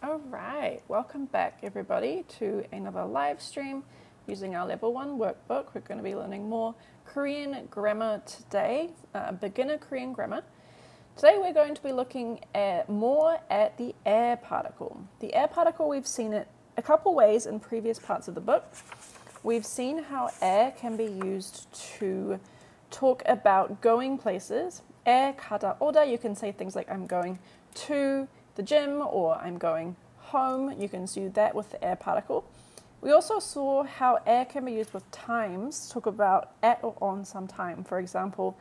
All right, welcome back everybody to another live stream using our level 1 workbook. We're going to be learning more Korean grammar today, beginner Korean grammar. Today we're going to be looking more at the air particle. The air particle, we've seen it a couple ways in previous parts of the book. We've seen how air can be used to talk about going places. Air 가다 오다, you can say things like I'm going to the gym or I'm going home. You can do that with the air particle. We also saw how air can be used with times, talk about at or on some time. For example,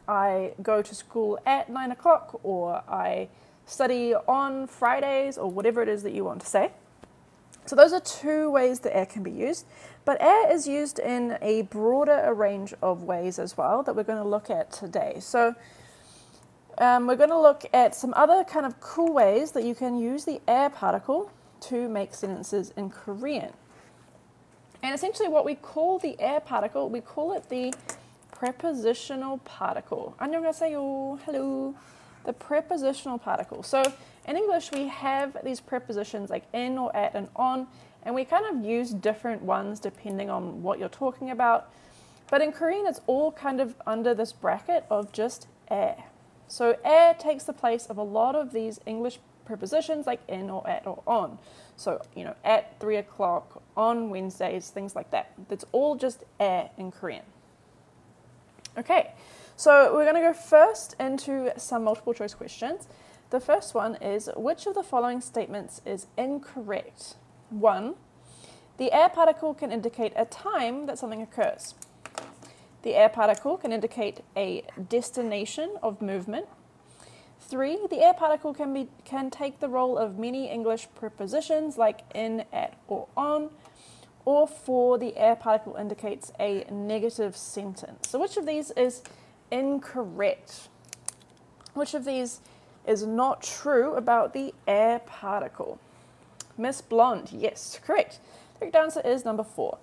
I go to school at 9 o'clock, or I study on Fridays, or whatever it is that you want to say. So those are two ways that air can be used, but air is used in a broader range of ways as well that we're going to look at today. So we're going to look at some other kind of cool ways that you can use the air particle to make sentences in Korean. And essentially what we call the air particle, we call it the prepositional particle. 안녕하세요. Hello. The prepositional particle. So in English we have these prepositions like in or at and on, and we kind of use different ones depending on what you're talking about. But in Korean it's all kind of under this bracket of just air. So air takes the place of a lot of these English prepositions like in or at or on. So, at 3 o'clock, on Wednesdays, things like that. That's all just air in Korean. Okay, so we're going to go first into some multiple choice questions. The first one is, which of the following statements is incorrect? 1. The air particle can indicate a time that something occurs. The air particle can indicate a destination of movement. 3. The air particle can take the role of many English prepositions like in, at, or on. Or 4. The air particle indicates a negative sentence. So which of these is incorrect? Which of these is not true about the air particle? Miss Blonde, yes, correct. The correct answer is number 4.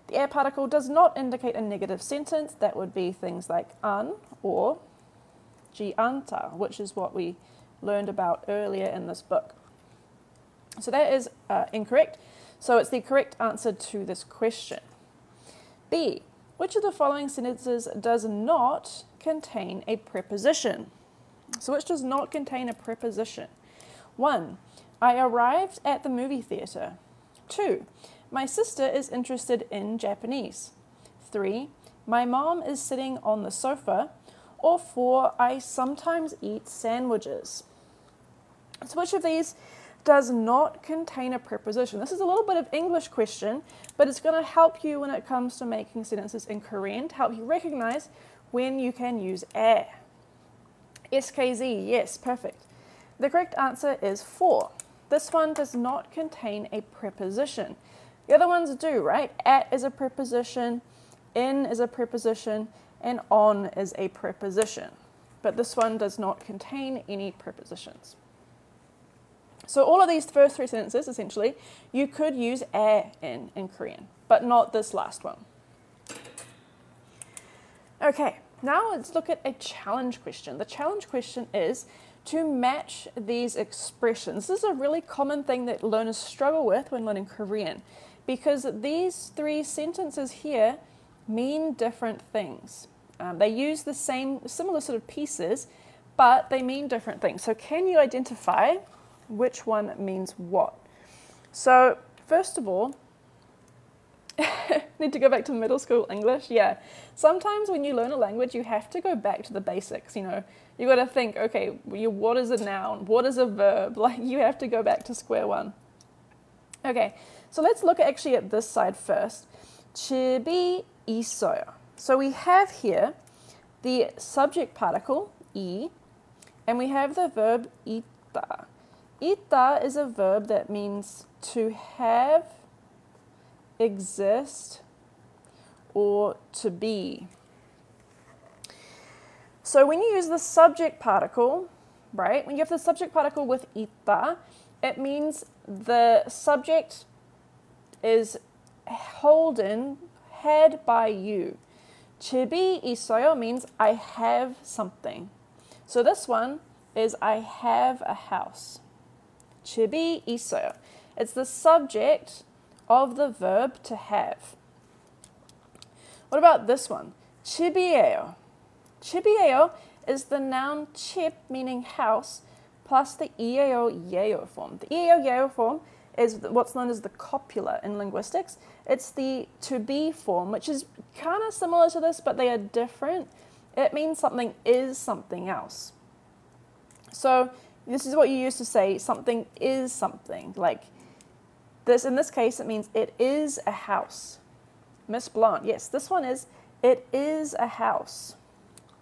The air particle does not indicate a negative sentence. That would be things like an or gianta, which is what we learned about earlier in this book. So that is incorrect. So it's the correct answer to this question. B. Which of the following sentences does not contain a preposition? So which does not contain a preposition? 1. I arrived at the movie theatre. 2. My sister is interested in Japanese. 3. My mom is sitting on the sofa. Or 4. I sometimes eat sandwiches. So which of these does not contain a preposition? This is a little bit of English question, but it's going to help you when it comes to making sentences in Korean, to help you recognize when you can use air. SKZ, yes, perfect. The correct answer is 4. This one does not contain a preposition. The other ones do, right? At is a preposition, in is a preposition, and on is a preposition. But this one does not contain any prepositions. So all of these first 3 sentences, essentially, you could use air in Korean, but not this last one. Okay, now let's look at a challenge question. The challenge question is to match these expressions. This is a really common thing that learners struggle with when learning Korean, because these 3 sentences here mean different things. They use the similar sort of pieces, but they mean different things. So can you identify which one means what? So first of all, need to go back to middle school English? Yeah. Sometimes when you learn a language, you have to go back to the basics, You got to think, okay, what is a noun? What is a verb? Like, you have to go back to square one. Okay, so let's look actually at this side first. 집이 있어요. So we have here the subject particle, 이, and we have the verb 있다. 있다 is a verb that means to have, exist, or to be. So when you use the subject particle, right, when you have the subject particle with 있다, it means the subject is had by you. 집이 있어요 means I have something. So this one is I have a house. 집이 있어요. It's the subject of the verb to have. What about this one? 집이에요. 집이에요 is the noun 집, meaning house, plus the 이에요, 예요 form. The 이에요, 예요 form is what's known as the copula in linguistics. It's the to be form, which is kind of similar to this, but they are different. It means something is something else. So this is what you use to say something is something. Like this, in this case, it means it is a house. Miss Blunt, yes, this one is, it is a house.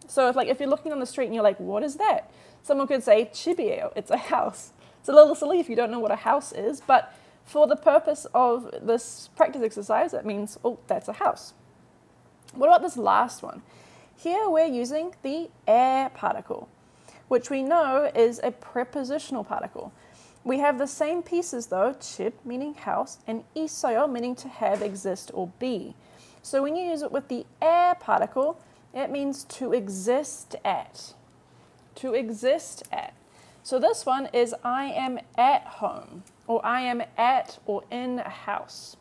So if you're looking on the street and you're like, what is that? Someone could say, 집이에요, it's a house. It's a little silly if you don't know what a house is, but for the purpose of this practice exercise, it means, oh, that's a house. What about this last one? Here we're using the 에 particle, which we know is a prepositional particle. We have the same pieces though, 집 meaning house and 있어요 meaning to have, exist or be. So when you use it with the 에 particle, it means to exist at. To exist at. So this one is I am at home, or I am at or in a house.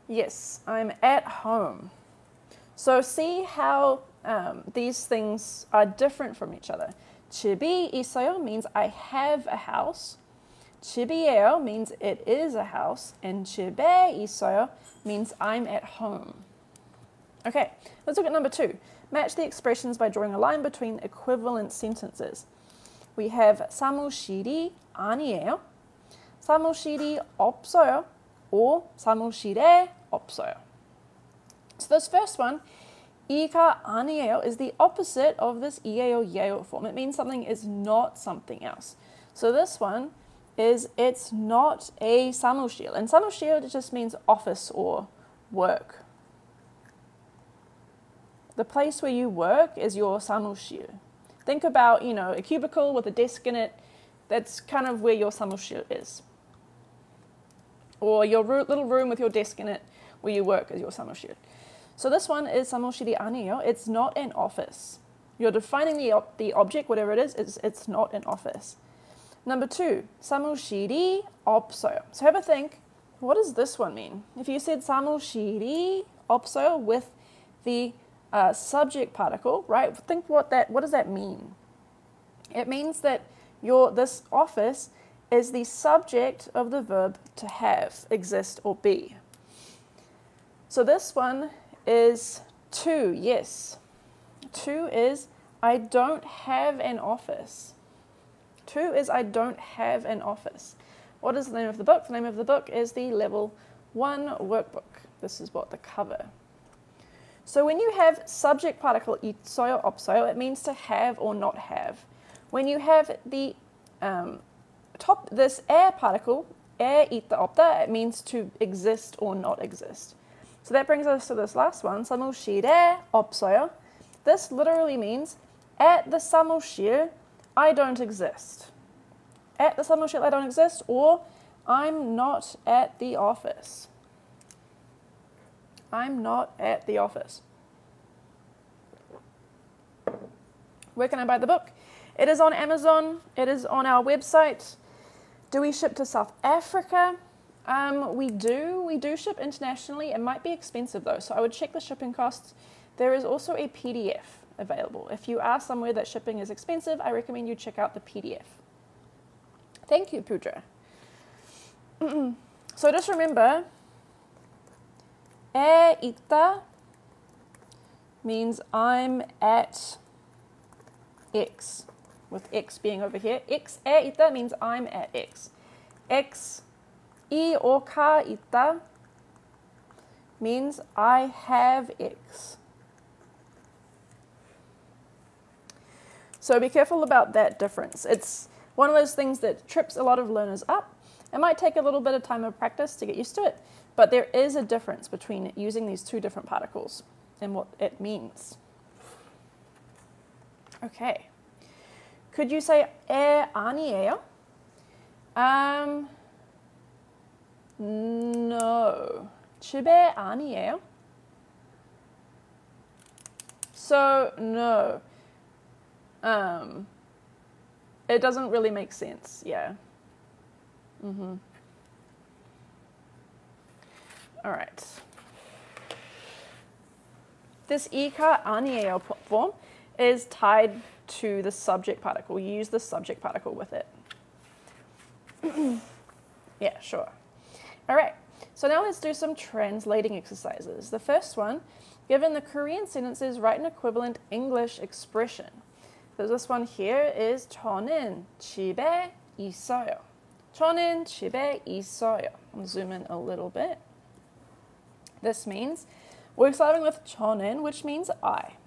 Yes, I'm at home. So see how these things are different from each other. 집이 있어요 means I have a house. 집이에요 means it is a house. And 집에 있어요 means I'm at home. Okay, let's look at number 2. Match the expressions by drawing a line between equivalent sentences. We have 사무실이 아니에요, 사무실이 없어요, or 사무실에 없어요. So this first one, 이가 아니에요, is the opposite of this 이에요, 예요 form. It means something is not something else. So this one is it's not a 사무실. And 사무실 just means office or work. The place where you work is your 사무실. Think about, a cubicle with a desk in it. That's kind of where your 사무실 is. Or your little room with your desk in it where you work is your 사무실. So this one is 사무실이 아니에요. It's not an office. You're defining the object, whatever it is, it's not an office. Number 2, 사무실이 없어요. So have a think, what does this one mean? If you said 사무실이 없어요 with the subject particle, right? Think what does that mean? It means that this office is the subject of the verb to have, exist, or be. So this one is to, yes. To is I don't have an office. To is I don't have an office. What is the name of the book? The name of the book is the Level 1 workbook. This is what the cover. So when you have subject particle 있어요, 없어요, it means to have or not have. When you have the this 에 particle, 에 있다, 없다, it means to exist or not exist. So that brings us to this last one, 사무실에 없어요. This literally means at the 사무실, I don't exist. At the 사무실, I don't exist, or I'm not at the office. I'm not at the office. Where can I buy the book? It is on Amazon. It is on our website. Do we ship to South Africa? We do ship internationally. It might be expensive though, so I would check the shipping costs. There is also a PDF available. If you are somewhere that shipping is expensive, I recommend you check out the PDF. Thank you, Pudra. So just remember, 에 있다 means I'm at X, with X being over here. X 에 있다 means I'm at X. X 이 or 가 있다 means I have X. So be careful about that difference. It's one of those things that trips a lot of learners up. It might take a little bit of time of practice to get used to it, but there is a difference between using these two different particles and what it means. Okay. Could you say 에 아니에요? No. 집에 아니에요? So, no. It doesn't really make sense, yeah. All right. This 이가 아니에요 form is tied to the subject particle. You use the subject particle with it. Yeah, sure. All right. So now let's do some translating exercises. The first one, given the Korean sentences, write an equivalent English expression. So this one here is 저는 집에 있어요. 저는 집에 있어요. I'll zoom in a little bit. This means we're starting with 저는, which means I.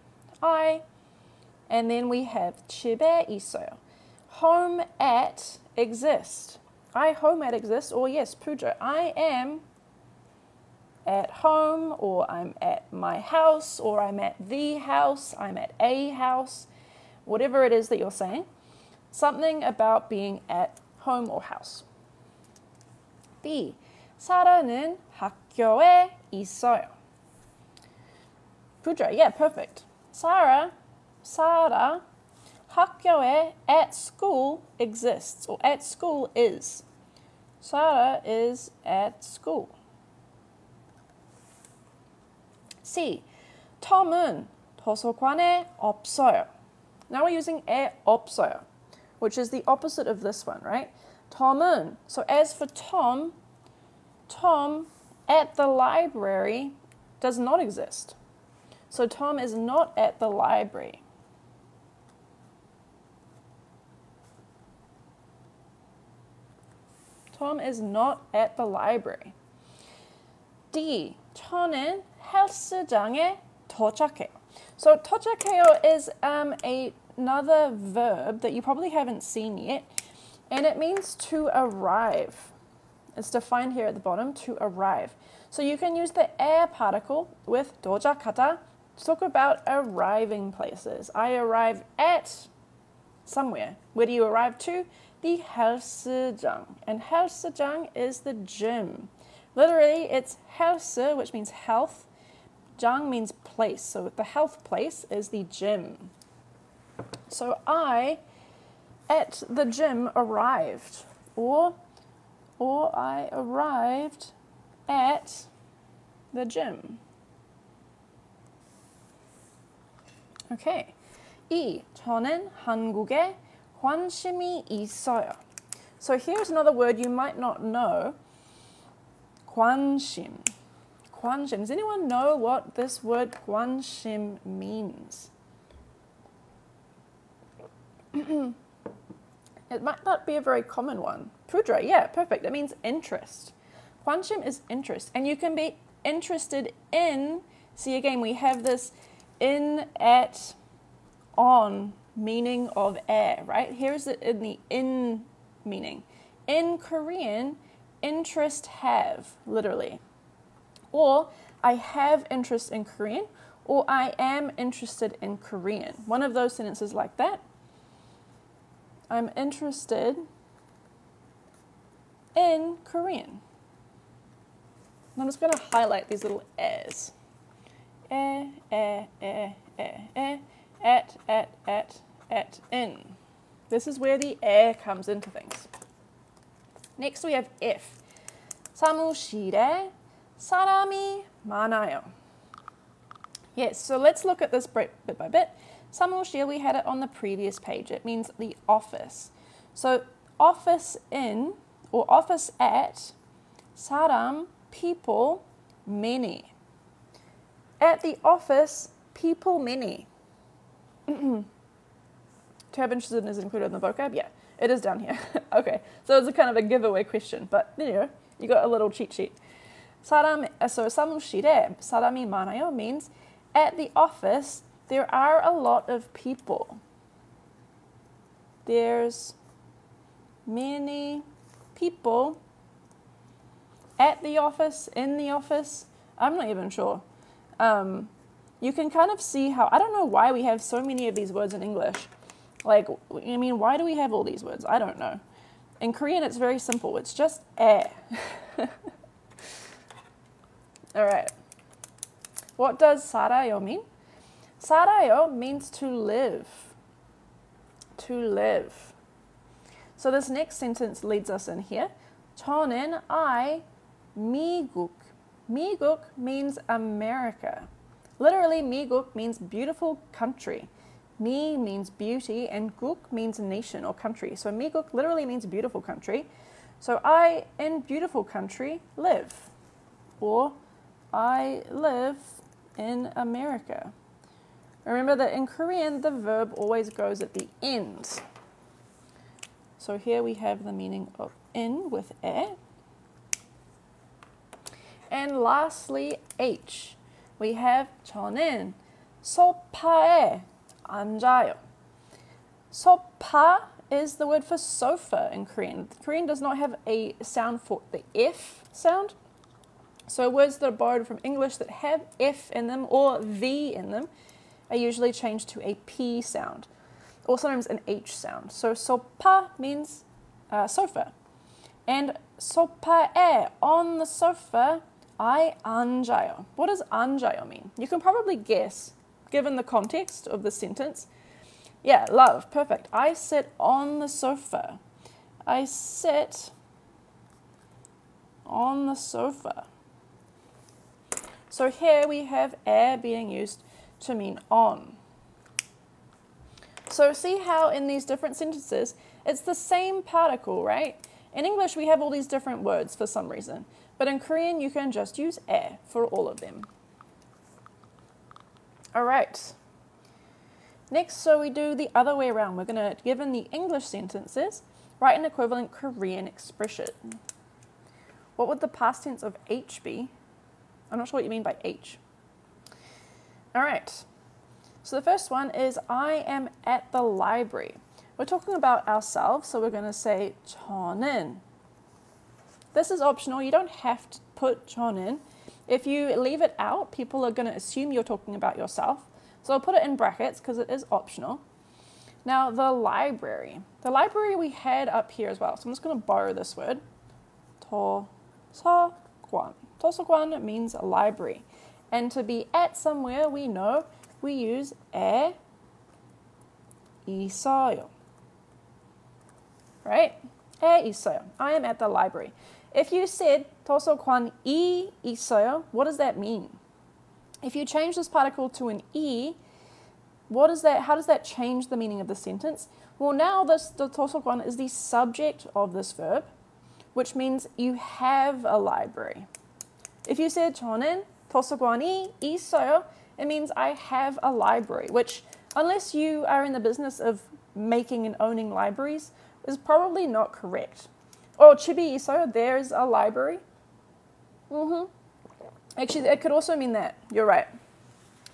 And then we have 집에 있어요. Home at exist. I home at exist, or yes, Pooja, I am at home, or I'm at my house, or I'm at the house, I'm at a house, whatever it is that you're saying. Something about being at home or house. B. 사라는 학교에 있어요. Pooja, yeah, perfect. Sarah, 학교에, at school exists, or at school is. Sarah is at school. C. 톰은 도서관에 없어요. Now we're using 에 없어요, which is the opposite of this one, right? 톰은, so as for Tom at the library does not exist. So Tom is not at the library. Tom is not at the library. D. 저는 헬스장에 도착해요. So 도착해요 is another verb that you probably haven't seen yet, and it means to arrive. It's defined here at the bottom, to arrive. So you can use the 에 particle with 도착하다 to talk about arriving places. I arrive at somewhere. Where do you arrive to? The 헬스장. And 헬스장 is the gym. Literally, it's 헬스, which means health. 장 means place. So the health place is the gym. So I, at the gym, arrived. Or I arrived at the gym. Okay. 이. 저는 한국에 관심이 있어요. So here's another word you might not know. 관심. 관심. Does anyone know what this word 관심 means? It might not be a very common one. Pooja, yeah, perfect. It means interest. 관심 is interest. And you can be interested in, see again, we have this in, at, on meaning of 에, right? Here's it in the in meaning. In Korean, interest have, literally. Or I have interest in Korean, or I am interested in Korean. One of those sentences like that. I'm interested in Korean. And I'm just going to highlight these little A's. At, in. This is where the 에 comes into things. Next we have F. 사무실에 사람이 많아요. Yes, so let's look at this bit by bit. 사무실, we had it on the previous page. It means the office. So office in, or office at, 사람, people, many. At the office, people many. To have interested is included in the vocab? Yeah, it is down here. Okay, so it's a kind of a giveaway question, but you know, you got a little cheat sheet. So 사무실에 사람이 많아요 means at the office there are a lot of people. There's many people at the office, in the office. I'm not even sure. You can kind of see how, I don't know why we have so many of these words in English. Like, I mean, why do we have all these words? I don't know. In Korean, it's very simple. It's just 에. All right. What does 살아요 mean? 살아요 means to live. To live. So this next sentence leads us in here. 저는 I 미국. 미국 means America. Literally, 미국 means beautiful country. 미 means beauty and 국 means nation or country. So 미국 literally means beautiful country. So I in beautiful country live. Or I live in America. Remember that in Korean, the verb always goes at the end. So here we have the meaning of in with 에. And lastly, H. We have 저는 소파에 앉아요. 소파 is the word for sofa in Korean. Korean does not have a sound for the F sound. So words that are borrowed from English that have F in them or V in them are usually changed to a P sound or sometimes an H sound. So sopa means sofa. And 소파에, on the sofa, I 앉아요. What does 앉아요 mean? You can probably guess, given the context of the sentence. Yeah, love, perfect. I sit on the sofa. I sit on the sofa. So here we have 에 being used to mean on. So see how in these different sentences, it's the same particle, right? In English, we have all these different words for some reason. But in Korean, you can just use 에 for all of them. All right. Next, so we do the other way around. We're going to, given the English sentences, write an equivalent Korean expression. What would the past tense of H be? I'm not sure what you mean by H. All right. So the first one is I am at the library. We're talking about ourselves, so we're going to say 저는. This is optional. You don't have to put 저는. If you leave it out, people are going to assume you're talking about yourself. So I'll put it in brackets because it is optional. Now, the library. The library we had up here as well. So I'm just going to borrow this word. 도서관. 도서관 means a library. And to be at somewhere, we know we use 에 있어요. Right? 에 있어요. I am at the library. If you said 도서관이 있어요, what does that mean? If you change this particle to an E, what is that? How does that change the meaning of the sentence? Well, now the 도서관 is the subject of this verb, which means you have a library. If you said 저는 도서관이 있어요, it means I have a library, which, unless you are in the business of making and owning libraries, is probably not correct. Oh, 집이 있어요, there's a library. Actually, it could also mean that. You're right.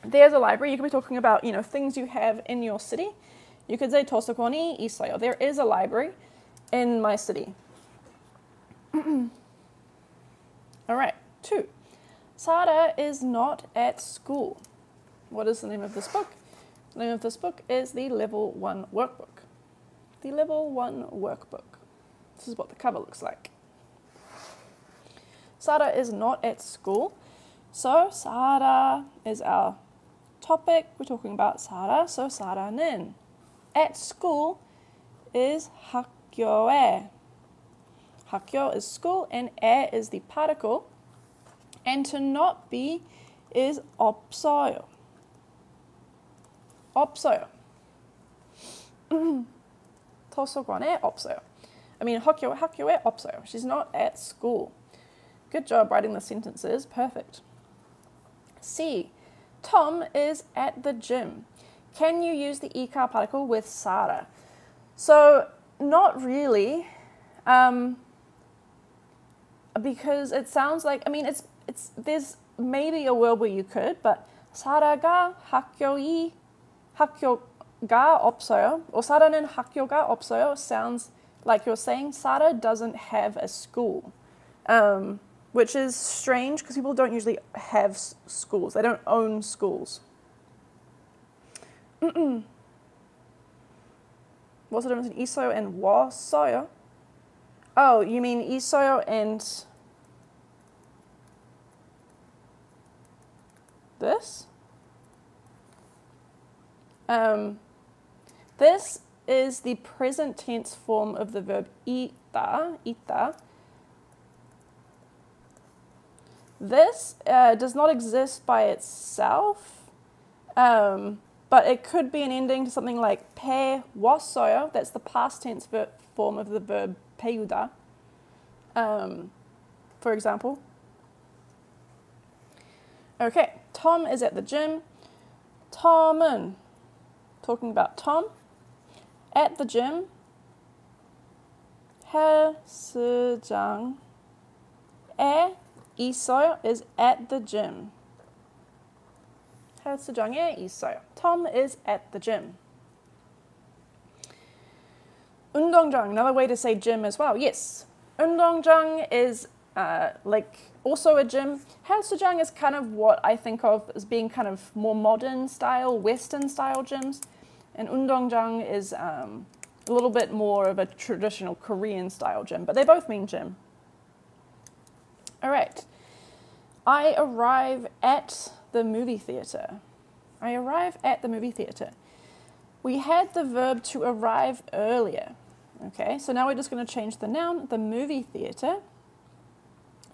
There's a library. You could be talking about, things you have in your city. You could say 도서관이 있어요. There is a library in my city. All right. 2. Sarah is not at school. What is the name of this book? The name of this book is the Level 1 Workbook. The Level 1 Workbook. This is what the cover looks like. Sarah is not at school. So Sarah is our topic. We're talking about Sarah. So Sarah는 at school is 학교에. 학교 is school and 에 is the particle. And to not be is 없어요. 없어요. 도서관에 없어요. 학교에 없어요. She's not at school. Good job writing the sentences. Perfect. C. Tom is at the gym. Can you use the 이카 particle with Sarah? So, not really. Because it sounds like, there's maybe a world where you could, but 사라가 학교가 없어요, or 사라는 학교가 없어요 sounds like you're saying Sarah doesn't have a school, which is strange because people don't usually have schools. They don't own schools. What's the difference between 있어요 and 왔어요? Oh, you mean 있어요 and this? This is the present tense form of the verb ita. This does not exist by itself, but it could be an ending to something like pe wassoyo. That's the past tense form of the verb peyuda, for example. Okay, Tom is at the gym. Tom은, talking about Tom, at the gym. 헬스장에 있어요 is at the gym. 헬스장에 있어요. Tom is at the gym. 운동장, another way to say gym as well. Yes, 운동장 is like also a gym. 헬스장 is kind of what I think of as being kind of more modern style, Western style gyms. And 운동장 is a little bit more of a traditional Korean style gym, but they both mean gym. All right. I arrive at the movie theater. I arrive at the movie theater. We had the verb to arrive earlier. Okay, so now we're just going to change the noun, the movie theater.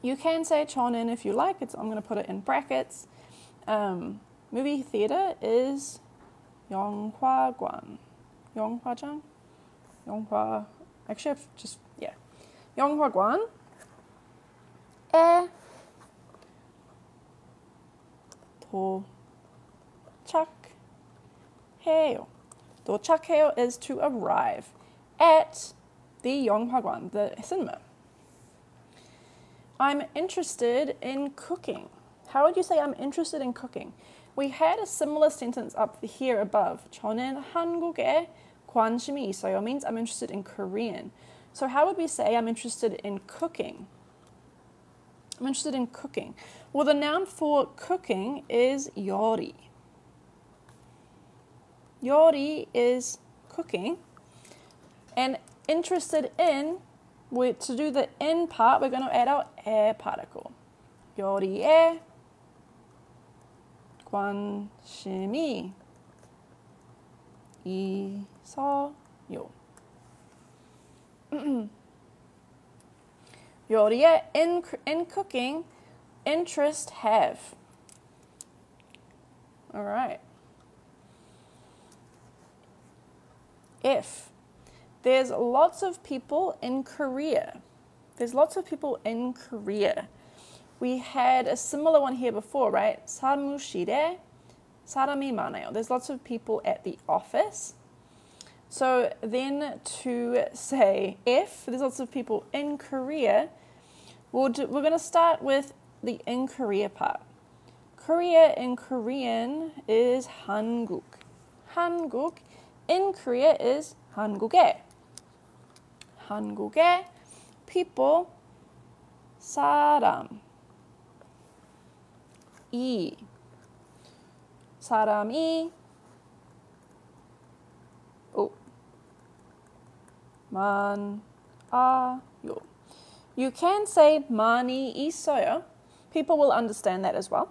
You can say 저는 if you like. I'm going to put it in brackets. Movie theater is 영화관. 영화장? Actually, 영화관에 도착해요. 도착해요 is to arrive at the 영화관, the cinema. I'm interested in cooking. How would you say I'm interested in cooking? We had a similar sentence up here above. 저는 한국에 관심이 있어요 means I'm interested in Korean. So how would we say I'm interested in cooking? I'm interested in cooking. Well, the noun for cooking is 요리. 요리 is cooking. And interested in, to do the in part, we're going to add our 에 particle. 요리에 관심이 있어요. 요리에 in cooking, interest have. All right. If there's lots of people in Korea. There's lots of people in Korea. We had a similar one here before, right? 사무실에 사람이 많아요. There's lots of people at the office. So then to say if there's lots of people in Korea, we're going to start with the in Korea part. Korea in Korean is 한국. 한국 in Korea is 한국에. 한국에 people 사람이 많아요. You can say 많이 있어요. People will understand that as well.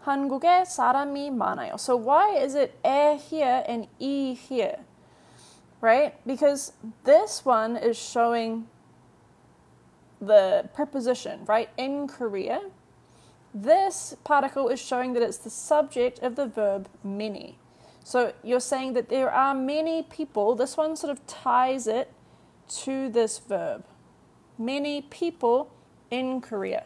한국에 사람이 많아요. So why is it 에 here and 이 here? Right? Because this one is showing the preposition, right? In Korea. This particle is showing that it's the subject of the verb many. So you're saying that there are many people. This one sort of ties it to this verb. Many people in Korea.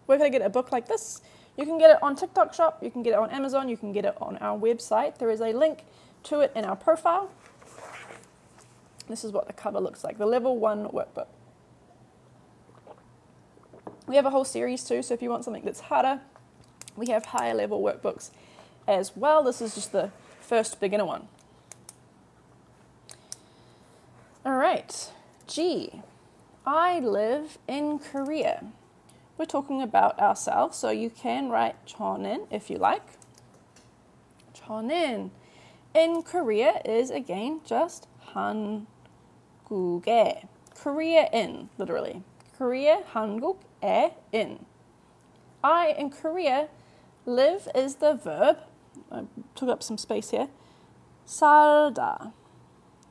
Where can I get a book like this? You can get it on TikTok Shop. You can get it on Amazon. You can get it on our website. There is a link to it in our profile. This is what the cover looks like, the level 1 workbook. We have a whole series too, so if you want something that's harder, we have higher level workbooks as well. This is just the first beginner one. All right, G. I live in Korea. We're talking about ourselves, so you can write 저는 if you like. 저는 in Korea is again just 한국에. Korea in, literally. Korea, 한국에 in. I in Korea, live is the verb. I took up some space here. 살다.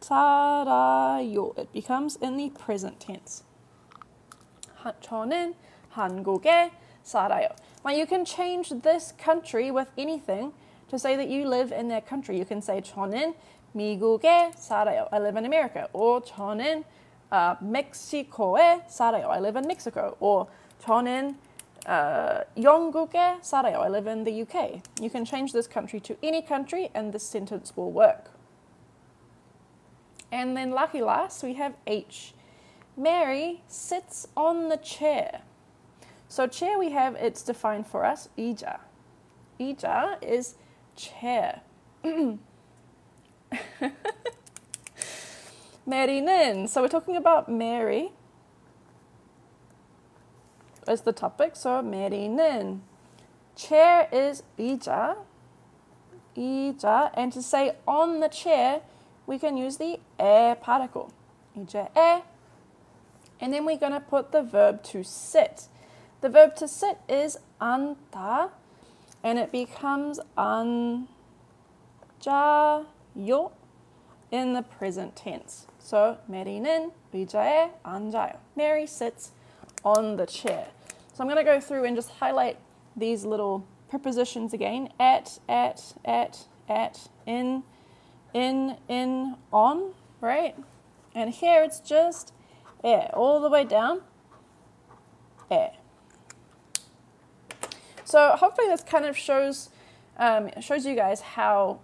살아요. It becomes in the present tense. 저는 한국에 살아요. Now you can change this country with anything to say that you live in that country. You can say 저는 미국에 살아요. I live in America. Or 저는 멕시코에 살아요. I live in Mexico. Or 저는 영국에 살아요. I live in the UK. You can change this country to any country and this sentence will work. And then lucky last, we have H. Mary sits on the chair. So chair we have, it's defined for us, 의자. 의자 is chair. Mary는, so we're talking about Mary as the topic. So Mary는, chair is 의자, 의자, and to say on the chair, we can use the 에 particle. 의자에, and then we're going to put the verb to sit. The verb to sit is 앉다, and it becomes 앉아요 in the present tense. So Mary는 의자에 앉아요. Mary sits on the chair. So I'm going to go through and just highlight these little prepositions again. At, in, on, right? And here it's just all the way down. So hopefully this kind of shows you guys how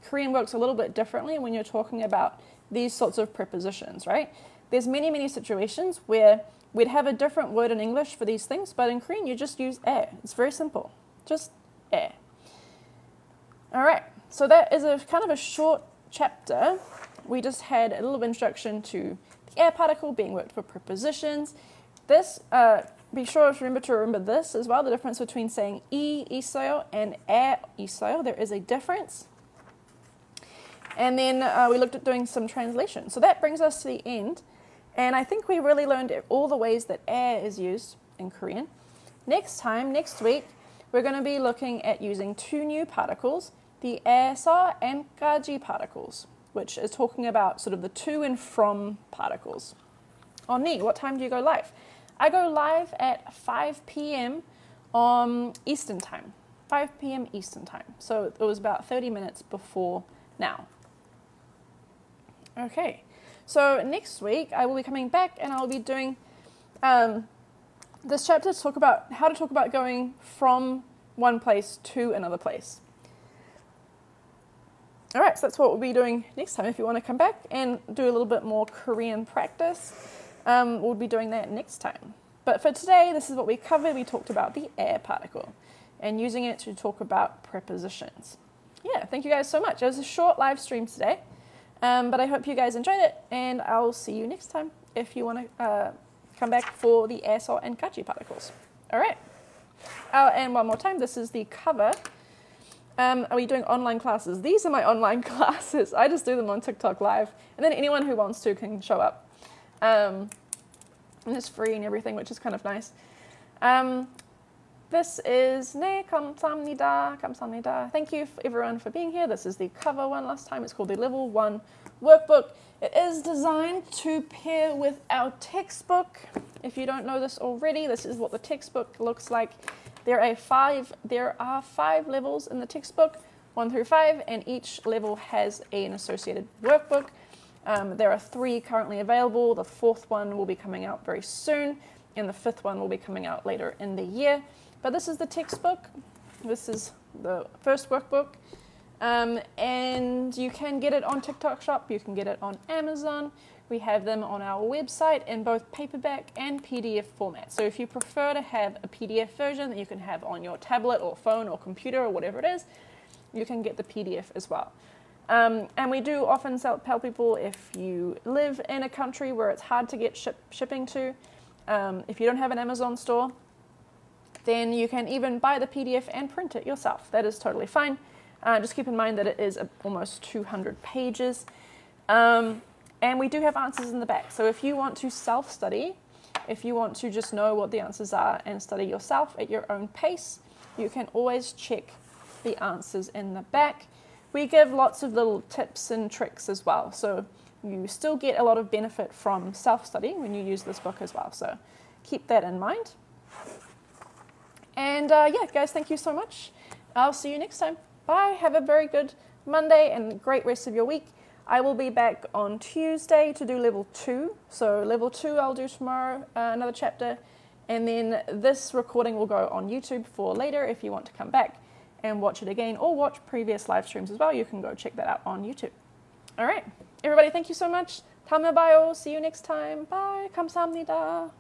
Korean works a little bit differently when you're talking about these sorts of prepositions, right? There's many, many situations where we'd have a different word in English for these things, but in Korean you just use 에. It's very simple. Just 에. All right, so that is a kind of a short chapter. We just had a little introduction to the 에 particle being worked for prepositions. This, be sure to remember this as well, the difference between saying 이 있어요 and 에 있어요. There is a difference. And then we looked at doing some translation. So that brings us to the end. And I think we really learned all the ways that 에 is used in Korean. Next week, we're going to be looking at using two new particles, the 에서 and 까지 particles, which is talking about sort of the to and from particles. Ni, what time do you go live? I go live at 5 p.m. Eastern time. 5 p.m. Eastern time. So it was about 30 minutes before now. Okay, so next week I will be coming back and I'll be doing this chapter to talk about how to talk about going from one place to another place. All right, so that's what we'll be doing next time. If you want to come back and do a little bit more Korean practice, we'll be doing that next time. But for today, this is what we covered. We talked about the 에 particle and using it to talk about prepositions. Yeah, thank you guys so much. It was a short live stream today. But I hope you guys enjoyed it, and I'll see you next time if you want to come back for the 에서 and 까지 particles. All right. And one more time, this is the cover. Are we doing online classes? These are my online classes. I just do them on TikTok Live, and then anyone who wants to can show up. And it's free and everything, which is kind of nice. This is 네, 감사합니다. 감사합니다. Thank you everyone for being here. This is the cover one last time. It's called the Level 1 workbook. It is designed to pair with our textbook. If you don't know this already, this is what the textbook looks like. There are five levels in the textbook, 1 through 5, and each level has an associated workbook. There are 3 currently available. The 4th one will be coming out very soon, and the 5th one will be coming out later in the year. But this is the textbook. This is the first workbook. And you can get it on TikTok Shop. You can get it on Amazon. We have them on our website in both paperback and PDF format. So if you prefer to have a PDF version that you can have on your tablet or phone or computer or whatever it is, you can get the PDF as well. And we do often tell people if you live in a country where it's hard to get shipping to, if you don't have an Amazon store, then you can even buy the PDF and print it yourself. That is totally fine. Just keep in mind that it is almost 200 pages. And we do have answers in the back. So if you want to self-study, if you want to just know what the answers are and study yourself at your own pace, you can always check the answers in the back. we give lots of little tips and tricks as well. So you still get a lot of benefit from self-study when you use this book as well. So keep that in mind. And yeah, guys, thank you so much. I'll see you next time. Bye. Have a very good Monday and great rest of your week. I will be back on Tuesday to do level 2. So level 2 I'll do tomorrow, another chapter. And then this recording will go on YouTube for later if you want to come back and watch it again or watch previous live streams as well. You can go check that out on YouTube. All right. Everybody, thank you so much. Tama bayo. See you next time. Bye. Kamsahamnida.